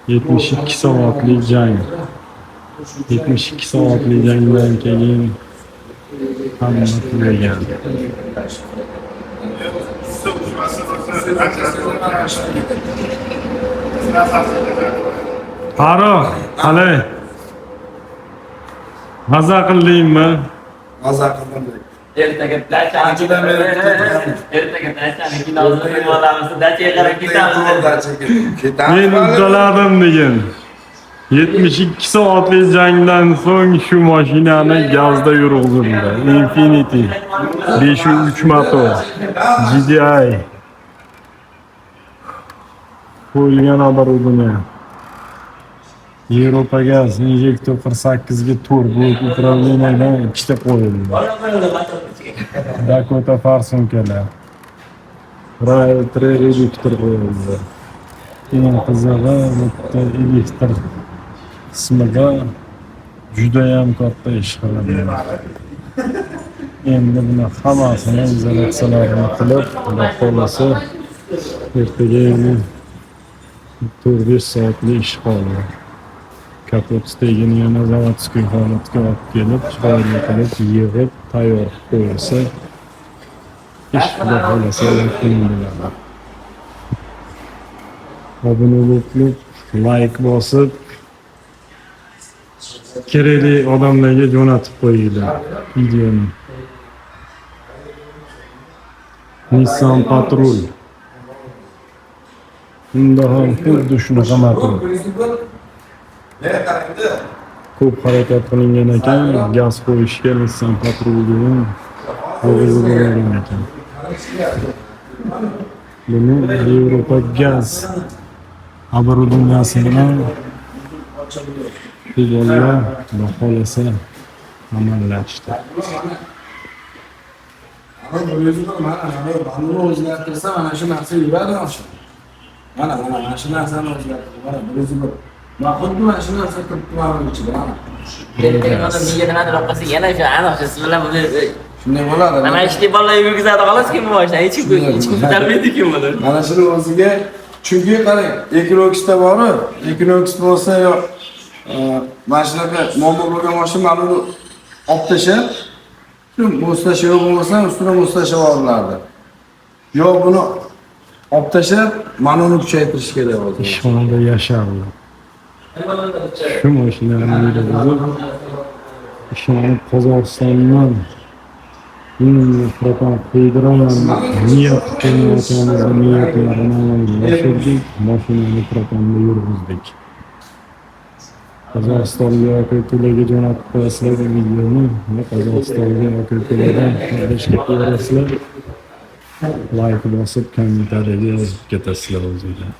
72 soatlik jang. 72 soatlik jangdan keyin hamma tugagan. Farruh, qalay? Maza qildingmi? Maza qildim. Ertaga dachani kinosiga olamiz. Dachaga qarab ketamiz. Men uddaladim degan. 72 soatlik jangdan so'ng shu mashinani gazda yurg'izildi. Infiniti 503 motor GDI qo'yilgan оборудование. Yevropa gaz injektor 48 ga turbo upravleniyadan ikkita qo'yildi. Dakota farsunkalar. Rail reduktor qo'yildi. Eng qizig'i bitta elektr qismida juda ham katta ish qiladi. Endi buni hammasini izolyatsiyalarini qilib, Xudo xolasa ertaga yana 4-5 soatli ish qoldi. Kapot stegini yana zavodskiy holatga olib kelib, chiroyli qilib yig'ib tayyor qo'yilsa, ish Xudo xolasa yakunlanadi. Obuna bo'lib, like bosib, kerakli odamlarga jo'natib qo'yinglar videoni. Nissan Patrol. Unda ham xuddi shunaqa motor. Ko'p harakat qilingan ekan, gaz qo'yishga Nissan Patrolga qo'yilgan ekan. Buni Yevropa gaz оборудованияsi bilan Xudolar Xudo xolasa amallashdi. Mana o'zgartirsa mana shu narsa yuradi mashina. Mana shu narsani o'zgartirib, mana o'zi bir. Va xuddi mana shu narsa turibdi mana ichida mana. Ertaga odam nega nimadir qilsa yana shu aniq siz bilan buni Shunday bo'ladi. mana ishni bolalar yurgizadi xolos-ku bu mashina hech kim ko'tarmaydi-ku buni. Mana shuni o'ziga chunki qarang, Equinox'da bor-ku, Equinox bo'lsa yo mana shunaqa muammo bo'lgan mashina mana uni olib tashlab, shu moslasha bo'lmasa ustuna moslasha yuborlardi. Yo buni olib tashlab, mana uni kuchaytirish kerak hozir. Ishxonada yashardi. Shu mashinani yurgizib, ishxona Qozog'istondan propan qiydiraman niyat qilayotganimizni niyatlarini oshirdik, mashinani propanda yurgizdik. Qozog'istonga yoki Tulaga jo'natib qo'yasizlar videoni, Qozog'istonga yoki Tuladan qarashga qo'yasizlar. Like bosib, kommentariyaga yozib ketasizlar o'zingizlar.